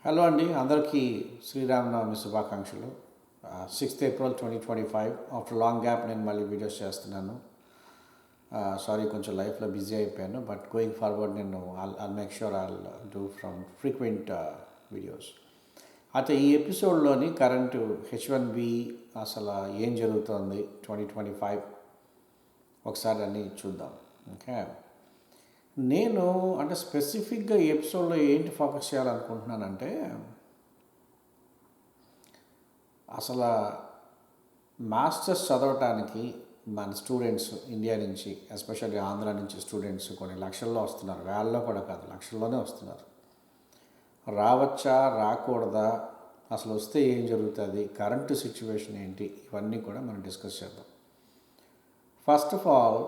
Hello అండి, అందరికీ శ్రీరామనవమి శుభాకాంక్షలు. 6th April 2025 after long gap నేను మళ్ళీ వీడియోస్ చేస్తున్నాను. సారీ, కొంచెం లైఫ్లో బిజీ అయిపోయాను. బట్ గోయింగ్ ఫార్వర్డ్ నేను I'll make sure I'll do from frequent videos. అయితే ఈ ఎపిసోడ్లోని కరెంటు H1B అసలు ఏం జరుగుతోంది 2025 ఒకసారి అన్నీ చూద్దాం. ఓకే, నేను అంటే స్పెసిఫిక్గా ఈ ఎపిసోడ్లో ఏంటి ఫోకస్ చేయాలనుకుంటున్నానంటే, అసలు మాస్టర్స్ చదవటానికి మన స్టూడెంట్స్ ఇండియా నుంచి, ఎస్పెషల్లీ ఆంధ్ర నుంచి స్టూడెంట్స్ కొన్ని లక్షల్లో వస్తున్నారు. వేలలో కూడా కాదు, లక్షల్లోనే వస్తున్నారు. రావచ్చా, రాకూడదా, అసలు వస్తే ఏం జరుగుతుంది, కరెంటు సిచ్యువేషన్ ఏంటి, ఇవన్నీ కూడా మనం డిస్కస్ చేద్దాం. ఫస్ట్ ఆఫ్ ఆల్,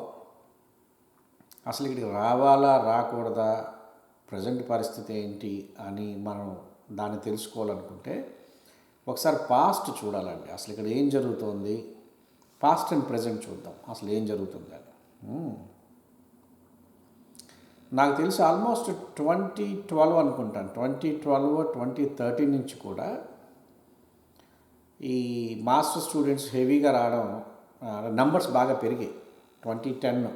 అసలు ఇక్కడికి రావాలా రాకూడదా, ప్రజెంట్ పరిస్థితి ఏంటి అని మనం దాన్ని తెలుసుకోవాలనుకుంటే ఒకసారి పాస్ట్ చూడాలండి. అసలు ఇక్కడ ఏం జరుగుతుంది, పాస్ట్ అండ్ ప్రజెంట్ చూద్దాం అసలు ఏం జరుగుతుంది అని. నాకు తెలిసి ఆల్మోస్ట్ 2012 అనుకుంటాను, 2012 2013 నుంచి కూడా ఈ మాస్టర్ స్టూడెంట్స్ హెవీగా రావడం, నంబర్స్ బాగా పెరిగాయి. 2010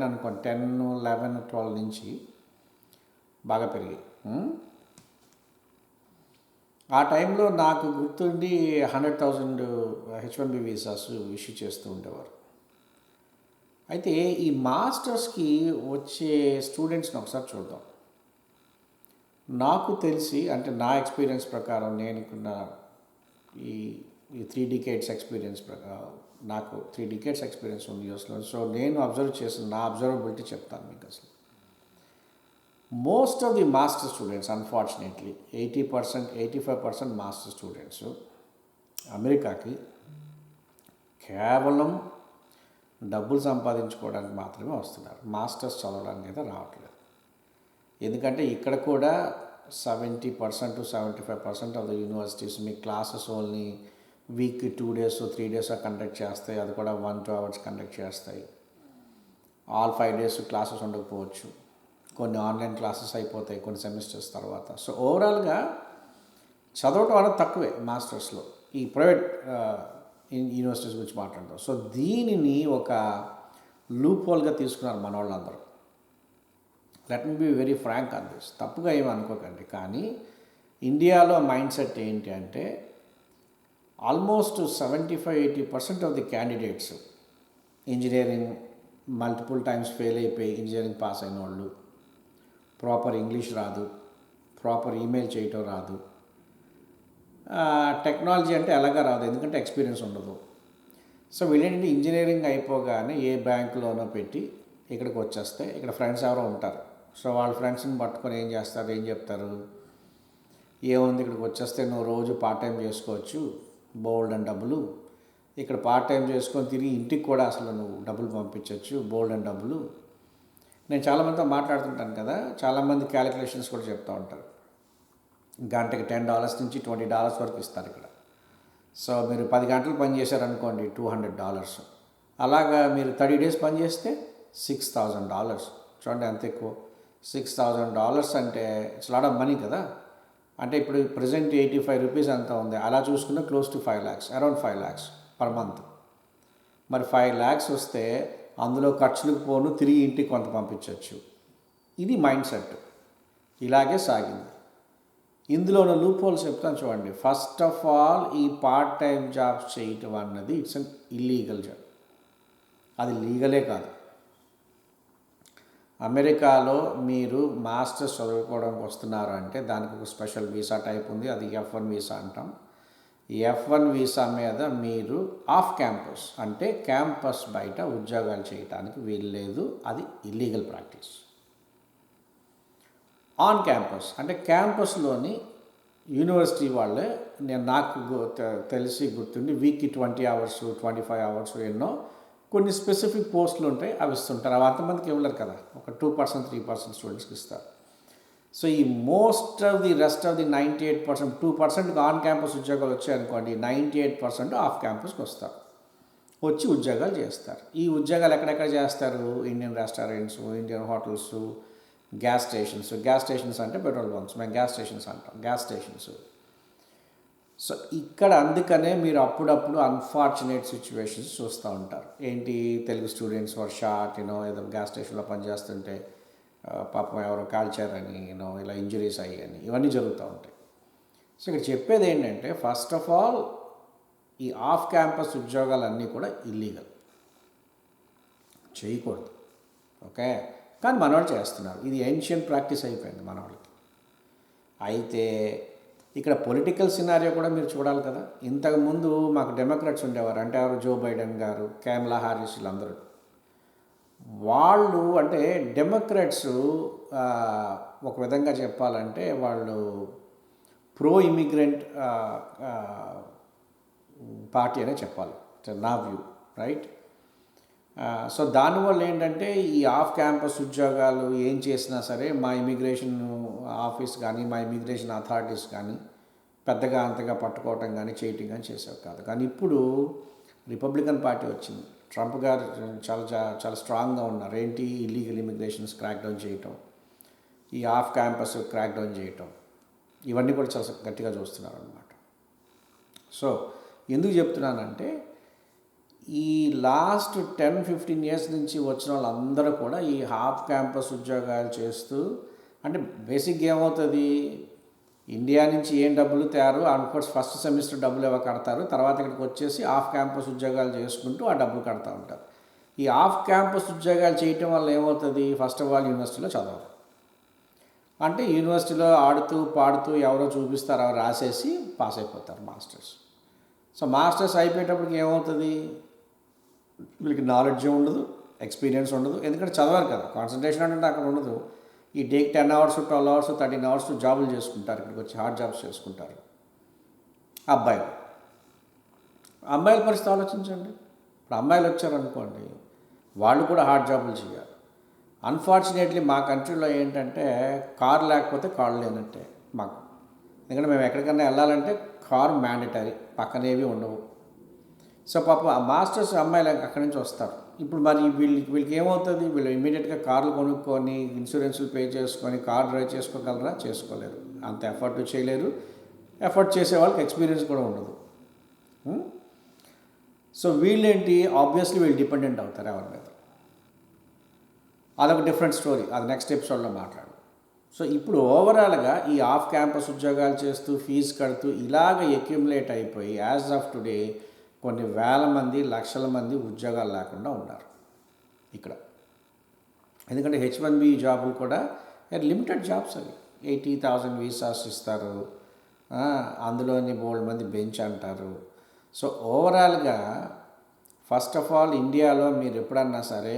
అనుకోండి, 10, 11, 12 నుంచి బాగా పెరిగాయి. ఆ టైంలో నాకు గుర్తుండి 100,000 H1B వీసాస్ ఇష్యూ చేస్తూ ఉండేవారు. అయితే ఈ మాస్టర్స్కి వచ్చే స్టూడెంట్స్ని ఒకసారి చూద్దాం. నాకు తెలిసి, అంటే నా ఎక్స్పీరియన్స్ ప్రకారం, నేనుకున్న ఈ 3 decades ఎక్స్పీరియన్స్ ప్రకారం, నాకు 3 decades ఎక్స్పీరియన్స్ ఉంది యూఎస్లో. సో నేను అబ్జర్వ్ చేసిన నా అబ్జర్వబిలిటీ చెప్తాను మీకు. అసలు most of the master students, unfortunately 80%, 85% master students అమెరికాకి కేవలం డబ్బులు సంపాదించుకోవడానికి మాత్రమే వస్తున్నారు. మాస్టర్స్ చదవడానికి అయితే రావట్లేదు. ఎందుకంటే ఇక్కడ కూడా 70% to 75% of the universities me classes only week 2 days 3 days conduct చేస్తాయి. అది కూడా 1-2 hours కండక్ట్ చేస్తాయి. ఆల్ 5 days క్లాసెస్ ఉండకపోవచ్చు. కొన్ని ఆన్లైన్ క్లాసెస్ అయిపోతాయి కొన్ని సెమిస్టర్స్ తర్వాత. సో ఓవరాల్గా చదవటం అనేది తక్కువే మాస్టర్స్లో, ఈ ప్రైవేట్ యూనివర్సిటీస్ గురించి మాట్లాడతాం. సో దీనిని ఒక లూప్ హోల్గా తీసుకున్నారు మన వాళ్ళందరూ. Let me be very frank on this, తప్పుగా ఏమి అనుకోకండి. కానీ ఇండియాలో మైండ్ సెట్ ఏంటి అంటే, almost 75-80% of the candidates engineering multiple times fail అయిపోయి ఇంజనీరింగ్ పాస్ అయిన వాళ్ళు, ప్రాపర్ ఇంగ్లీష్ రాదు, ప్రాపర్ ఈమెయిల్ చేయటం రాదు, టెక్నాలజీ అంటే ఎలాగా రాదు, ఎందుకంటే ఎక్స్పీరియన్స్ ఉండదు. సో వీళ్ళేంటంటే ఇంజనీరింగ్ అయిపోగానే ఏ బ్యాంకులోనో పెట్టి ఇక్కడికి వచ్చేస్తే, ఇక్కడ ఫ్రెండ్స్ ఎవరో ఉంటారు. సో వాళ్ళ ఫ్రెండ్స్ని పట్టుకొని ఏం చేస్తారు, ఏం చెప్తారు, ఏముంది ఇక్కడికి వచ్చేస్తే నువ్వు రోజు పార్ట్ టైం చేసుకోవచ్చు, బోల్డ్ అండ్ డబ్బులు, ఇక్కడ పార్ట్ టైం చేసుకొని తిరిగి ఇంటికి కూడా అసలు నువ్వు డబ్బులు పంపించవచ్చు, బోల్డ్ అండ్ డబ్బులు. నేను చాలామందితో మాట్లాడుతుంటాను కదా, చాలామంది క్యాలిక్యులేషన్స్ కూడా చెప్తూ ఉంటారు. గంటకి $10 నుంచి $20 వరకు ఇస్తారు ఇక్కడ. సో మీరు 10 గంటలు పని చేశారనుకోండి, $200. అలాగా మీరు 30 days పని చేస్తే $6,000. చూడండి ఎంత ఎక్కువ. $6,000 అంటే ఇట్స్ లాట్ ఆఫ్ మనీ కదా. అంటే ఇప్పుడు ప్రజెంట్ 85 రూపీస్ అంతా ఉంది. అలా చూసుకుంటే close to 5 lakhs, around 5 lakhs per month. మరి 5 lakhs వస్తే అందులో ఖర్చులకు పోను, తిరిగి ఇంటికి కొంత పంపించవచ్చు. ఇది మైండ్ సెట్. ఇలాగే సాగింది. ఇందులోని లూప్ హోల్స్ చెప్తాను చూడండి. ఫస్ట్ ఆఫ్ ఆల్, ఈ పార్ట్ టైం జాబ్స్ చేయటం అన్నది ఇట్స్ అన్ ఇల్లీగల్ జాబ్. అది లీగలే కాదు. అమెరికాలో మీరు మాస్టర్స్ చదువుకోవడానికి వస్తున్నారు అంటే దానికి ఒక స్పెషల్ వీసా టైప్ ఉంది, అది F1 వీసా అంటాం. ఈ F1 వీసా మీద మీరు ఆఫ్ క్యాంపస్, అంటే క్యాంపస్ బయట ఉద్యోగాలు చేయడానికి వీల్లేదు. అది ఇల్లీగల్ ప్రాక్టీస్. ఆన్ క్యాంపస్ అంటే క్యాంపస్లోని యూనివర్సిటీ వాళ్ళే, నాకు తెలిసి గుర్తుండి వీక్కి 20 hours 25 hours ఎన్నో కొన్ని స్పెసిఫిక్ పోస్టులు ఉంటాయి, అవి ఇస్తుంటారు. అవి అంతమందికి ఇవ్వలేరు కదా, ఒక 2%, 3% స్టూడెంట్స్కి ఇస్తారు. సో ఈ most of the rest of the 98%, 2%కి on campus ఉద్యోగాలు వచ్చాయనుకోండి, 98% ఆఫ్ క్యాంపస్కి వస్తారు, వచ్చి ఉద్యోగాలు చేస్తారు. ఈ ఉద్యోగాలు ఎక్కడెక్కడ చేస్తారు, Indian restaurants, Indian hotels, gas stations అంటే పెట్రోల్ బంక్స్, మేము గ్యాస్ స్టేషన్స్ అంటాం, గ్యాస్ స్టేషన్స్. సో ఇక్కడ అందుకనే మీరు అప్పుడప్పుడు అన్ఫార్చునేట్ సిచ్యువేషన్స్ చూస్తూ ఉంటారు. ఏంటి, తెలుగు స్టూడెంట్స్ వర్ షాట్ ఏదో గ్యాస్ స్టేషన్లో పనిచేస్తుంటే పాపం ఎవరో కాల్చారని ఇలా ఇంజురీస్ అయ్యాయని, ఇవన్నీ జరుగుతూ ఉంటాయి. సో ఇక్కడ చెప్పేది ఏంటంటే, ఫస్ట్ ఆఫ్ ఆల్ ఈ ఆఫ్ క్యాంపస్ ఉద్యోగాలన్నీ కూడా ఇల్లీగల్, చేయకూడదు. ఓకే, కానీ మనవాళ్ళు చేస్తున్నారు. ఇది ఏన్షియంట్ ప్రాక్టీస్ అయిపోయింది మనవాళ్ళకి. అయితే ఇక్కడ పొలిటికల్ సినారియో కూడా మీరు చూడాలి కదా. ఇంతకుముందు మాకు డెమోక్రాట్స్ ఉండేవారు, అంటే ఎవరు, జో బైడెన్ గారు, కమలా హారిస్, వీళ్ళందరూ. వాళ్ళు అంటే డెమోక్రాట్స్ ఒక విధంగా చెప్పాలంటే వాళ్ళు ప్రో ఇమిగ్రెంట్ పార్టీ అనే చెప్పాలి, నా వ్యూ, రైట్. సో దానివల్ల ఏంటంటే ఈ ఆఫ్ క్యాంపస్ ఉద్యోగాలు ఏం చేసినా సరే మా ఇమిగ్రేషన్ ఆఫీస్ కానీ మా ఇమిగ్రేషన్ అథారిటీస్ కానీ పెద్దగా అంతగా పట్టుకోవటం కానీ చేయటం కానీ చేసేవి కాదు. కానీ ఇప్పుడు రిపబ్లికన్ పార్టీ వచ్చింది, ట్రంప్ గారు చాలా చాలా స్ట్రాంగ్గా ఉన్నారు. ఏంటి, ఇల్లీగల్ ఇమిగ్రేషన్స్ క్రాక్ డౌన్ చేయటం, ఈ ఆఫ్ క్యాంపస్ క్రాక్ డౌన్ చేయటం, ఇవన్నీ కూడా చాలా గట్టిగా చూస్తున్నారు అన్నమాట. సో ఎందుకు చెప్తున్నానంటే, ఈ లాస్ట్ 10-15 ఇయర్స్ నుంచి వచ్చిన వాళ్ళందరూ కూడా ఈ హాఫ్ క్యాంపస్ ఉద్యోగాలు చేస్తూ, అంటే బేసిక్గా ఏమవుతుంది, ఇండియా నుంచి ఏం డబ్బులు తయారు అనుకోర్స్ ఫస్ట్ సెమిస్టర్ డబ్బులు ఏవో కడతారు, తర్వాత ఇక్కడికి వచ్చేసి ఆఫ్ క్యాంపస్ ఉద్యోగాలు చేసుకుంటూ ఆ డబ్బులు కడతా ఉంటారు. ఈ ఆఫ్ క్యాంపస్ ఉద్యోగాలు చేయటం వల్ల ఏమవుతుంది, ఫస్ట్ ఆఫ్ ఆల్ యూనివర్సిటీలో చదవరు. అంటే యూనివర్సిటీలో ఆడుతూ పాడుతూ ఎవరో చూపిస్తారో రాసేసి పాస్ అయిపోతారు మాస్టర్స్. సో మాస్టర్స్ అయిపోయేటప్పటికి ఏమవుతుంది, వీళ్ళకి నాలెడ్జ్ ఉండదు, ఎక్స్పీరియన్స్ ఉండదు, ఎందుకంటే చదవాలి కదా. కాన్సన్ట్రేషన్ అంటే అక్కడ ఉండదు. ఈ డేకి 10 hours 12 hours 13 hours జాబులు చేసుకుంటారు, ఇక్కడికి వచ్చి హార్డ్ జాబ్స్ చేసుకుంటారు అమ్మాయిల పరిస్థితి ఆలోచించండి. ఇప్పుడు అమ్మాయిలు వచ్చారనుకోండి, వాళ్ళు కూడా హార్డ్ జాబులు చేయాలి. అన్ఫార్చునేట్లీ మా కంట్రీలో ఏంటంటే కారు లేకపోతే కాళ్ళు లేనట్టే మాకు. ఎందుకంటే మేము ఎక్కడికైనా వెళ్ళాలంటే కారు మ్యాండటరీ, పక్కనేవి ఉండవు. సో పాప ఆ మాస్టర్స్ అమ్మాయిలు అక్కడి నుంచి వస్తారు. ఇప్పుడు మరి వీళ్ళకి ఏమవుతుంది, వీళ్ళు ఇమీడియట్గా కార్లు కొనుక్కొని ఇన్సూరెన్స్లు పే చేసుకొని కార్ డ్రైవ్ చేసుకోగలరా, చేసుకోలేరు. అంత ఎఫర్ట్ చేయలేరు. ఎఫర్ట్ చేసే వాళ్ళకి ఎక్స్పీరియన్స్ కూడా ఉండదు. సో వీళ్ళేంటి, ఆబ్వియస్లీ వీళ్ళు డిపెండెంట్ అవుతారు ఎవరి మీద. అదొక డిఫరెంట్ స్టోరీ, అది నెక్స్ట్ ఎపిసోడ్లో మాట్లాడు. సో ఇప్పుడు ఓవరాల్గా ఈ ఆఫ్ క్యాంపస్ ఉద్యోగాలు చేస్తూ ఫీజు కడుతూ ఇలాగ అక్యుములేట్ అయిపోయి యాజ్ ఆఫ్ టుడే కొన్ని వేల మంది, లక్షల మంది ఉద్యోగాలు లేకుండా ఉన్నారు ఇక్కడ. ఎందుకంటే H-1B జాబులు కూడా లిమిటెడ్ జాబ్స్, అవి 80,000 వీసాస్ ఇస్తారు, అందులోని బోల్డ్ మంది బెంచ్ అంటారు. సో ఓవరాల్గా ఫస్ట్ ఆఫ్ ఆల్ ఇండియాలో మీరు ఎప్పుడన్నా సరే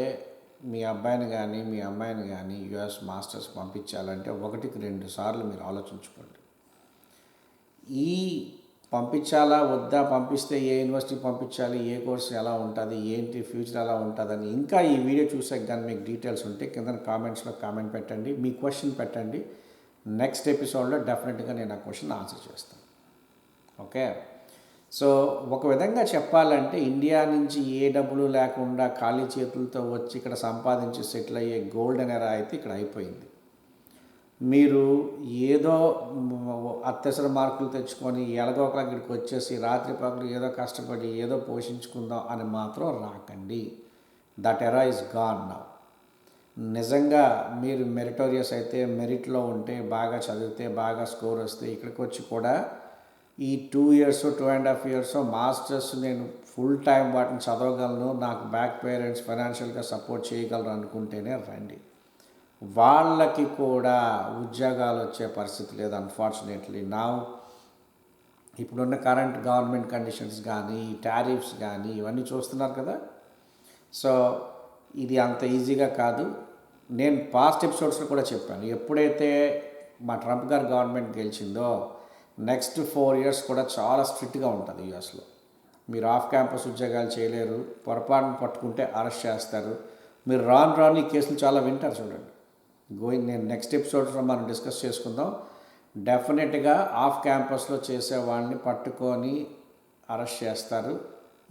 మీ అబ్బాయిని కానీ మీ అమ్మాయిని కానీ US మాస్టర్స్ పంపించాలంటే 1-2 సార్లు మీరు ఆలోచించుకోండి. ఈ పంపించాలా వద్దా, పంపిస్తే ఏ యూనివర్సిటీ పంపించాలి, ఏ కోర్సు ఎలా ఉంటుంది, ఏంటి ఫ్యూచర్ ఎలా ఉంటుందని ఇంకా ఈ వీడియో చూసాక కానీ మీకు డీటెయిల్స్ ఉంటే కింద కామెంట్స్లో కామెంట్ పెట్టండి, మీ క్వశ్చన్ పెట్టండి. నెక్స్ట్ ఎపిసోడ్లో డెఫినెట్గా నేను ఆ క్వశ్చన్ ఆన్సర్ చేస్తాను. ఓకే, సో ఒక విధంగా చెప్పాలంటే ఇండియా నుంచి ఏ డబ్బులు లేకుండా ఖాళీ చేతులతో వచ్చి ఇక్కడ సంపాదించి సెటిల్ అయ్యే గోల్డెన్ ఎరా అయితే ఇక్కడ అయిపోయింది. మీరు ఏదో అత్యవసర మార్కులు తెచ్చుకొని ఎలాగో ఒకలా ఇక్కడికి వచ్చేసి రాత్రి పగలు ఏదో కష్టపడి ఏదో పోషించుకుందాం అని మాత్రం రాకండి. దట్ ఎరా ఇస్ గాన్ నౌ. నిజంగా మీరు మెరిటోరియస్ అయితే, మెరిట్లో ఉంటే, బాగా చదివితే, బాగా స్కోర్ వస్తే ఇక్కడికి వచ్చి కూడా ఈ 2 years 2.5 years మాస్టర్స్ నేను ఫుల్ టైం వాటిని చదవగలను, నాకు బ్యాక్ పేరెంట్స్ ఫైనాన్షియల్గా సపోర్ట్ చేయగలరు అనుకుంటేనే రండి. వాళ్ళకి కూడా ఉద్యోగాలు వచ్చే పరిస్థితి లేదు అన్ఫార్చునేట్లీ. నా ఇప్పుడున్న కరెంట్ గవర్నమెంట్ కండిషన్స్ కానీ, టారిఫ్స్ కానీ ఇవన్నీ చూస్తున్నారు కదా. సో ఇది అంత ఈజీగా కాదు. నేను పాస్ట్ ఎపిసోడ్స్లో కూడా చెప్పాను, ఎప్పుడైతే మా ట్రంప్ గారు గవర్నమెంట్ గెలిచిందో నెక్స్ట్ 4 years కూడా చాలా స్ట్రిక్ట్గా ఉంటుంది యూఎస్లో. మీరు ఆఫ్ క్యాంపస్ ఉద్యోగాలు చేయలేరు, పొరపాటును పట్టుకుంటే అరెస్ట్ చేస్తారు. మీరు రాను ఈ కేసులు చాలా వింటారు చూడండి. నేను నెక్స్ట్ ఎపిసోడ్స్లో మనం డిస్కస్ చేసుకుందాం. డెఫినెట్గా ఆఫ్ క్యాంపస్లో చేసే వాళ్ళని పట్టుకొని అరెస్ట్ చేస్తారు.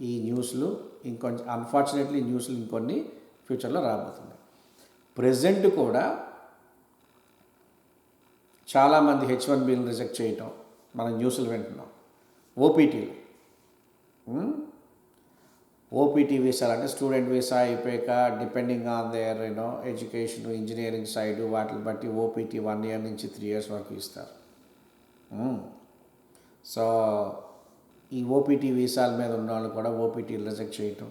ఈ న్యూస్లు ఇంకొంచెం అన్ఫార్చునేట్లీ న్యూస్లు ఇంకొన్ని ఫ్యూచర్లో రాబోతుంది. ప్రెజెంట్ కూడా చాలామంది H1Bని రిజెక్ట్ చేయటం మనం న్యూస్లు వింటున్నాం. ఓపీటీలు, ఓపీటీ వీసాలు అంటే స్టూడెంట్ వీసా అయిపోయాక depending on their education, engineering side వాటిని బట్టి ఓపీటీ 1 year నుంచి 3 years వరకు ఇస్తారు. సో ఈ ఓపీటీ వీసాల మీద ఉన్నవాళ్ళు కూడా ఓపీటీలు రిజెక్ట్ చేయటం,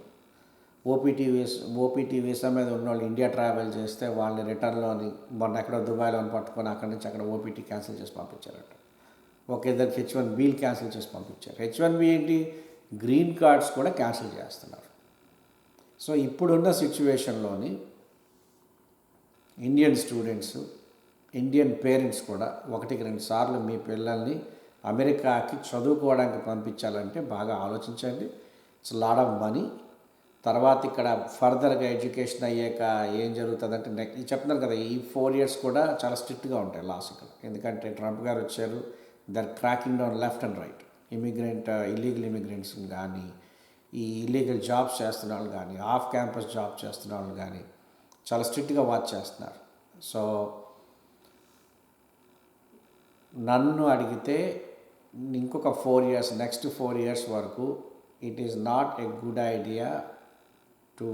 ఓపీటీ వీసా మీద ఉన్నవాళ్ళు ఇండియా ట్రావెల్ చేస్తే వాళ్ళని రిటర్న్లోని మొన్న ఎక్కడో దుబాయ్లో పట్టుకొని అక్కడి నుంచి అక్కడ ఓపీటీ క్యాన్సిల్ చేసి పంపించారట. ఒక ఇద్దరికి H1Bలు క్యాన్సిల్ చేసి పంపించారు. H1B ఏంటి, గ్రీన్ కార్డ్స్ కూడా క్యాన్సిల్ చేస్తున్నారు. సో ఇప్పుడున్న సిచ్యువేషన్లోని ఇండియన్ స్టూడెంట్స్, ఇండియన్ పేరెంట్స్ కూడా 1-2 సార్లు మీ పిల్లల్ని అమెరికాకి చదువుకోవడానికి పంపించాలంటే బాగా ఆలోచించండి. It's lot of money. తర్వాత ఇక్కడ ఫర్దర్గా ఎడ్యుకేషన్ అయ్యాక ఏం జరుగుతుందంటే చెప్తున్నారు కదా, ఈ 4 years కూడా చాలా స్ట్రిక్ట్గా ఉంటాయి లాస్ ఇక్కడ. ఎందుకంటే ట్రంప్ గారు వచ్చారు, they're cracking down left and right. Illegal immigrants కానీ, ఈ ఇల్లీగల్ జాబ్స్ చేస్తున్న వాళ్ళు కానీ, ఆఫ్ క్యాంపస్ జాబ్ చేస్తున్న వాళ్ళు కానీ చాలా స్ట్రిక్ట్గా వాచ్ చేస్తున్నారు. సో నన్ను అడిగితే ఇంకొక 4 years, నెక్స్ట్ 4 years వరకు it is not a good idea to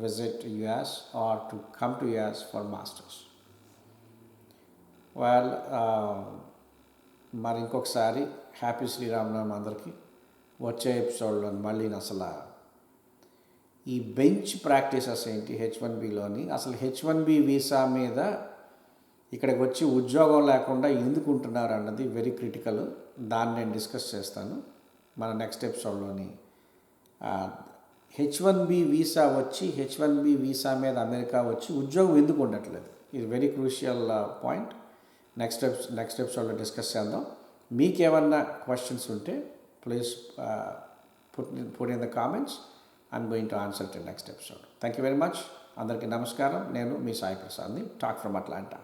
visit US or to come to US for masters. మరి ఇంకొకసారి హ్యాపీ శ్రీరామనవమి అందరికీ. వచ్చే ఎపిసోడ్లో మళ్ళీ అసలు ఈ బెంచ్ ప్రాక్టీసెస్ ఏంటి H1Bలోని, అసలు H1B వీసా మీద ఇక్కడికి వచ్చి ఉద్యోగం లేకుండా ఎందుకు ఉంటున్నారు అన్నది వెరీ క్రిటికల్. దాన్ని నేను డిస్కస్ చేస్తాను మన నెక్స్ట్ ఎపిసోడ్లోని. H1B వీసా వచ్చి H1B వీసా మీద అమెరికా వచ్చి ఉద్యోగం ఎందుకు ఉండట్లేదు, ఇది వెరీ క్రూషియల్ పాయింట్. నెక్స్ట్ ఎపిసోడ్లో డిస్కస్ చేద్దాం. మీకేమన్నా క్వశ్చన్స్ ఉంటే please put in the comments. I'm going to answer it in next episode. Thank you very much. అందరికీ నమస్కారం. నేను మీ సాయి ప్రసాద్ని, టాక్ ఫ్రమ్ అట్లాంటా.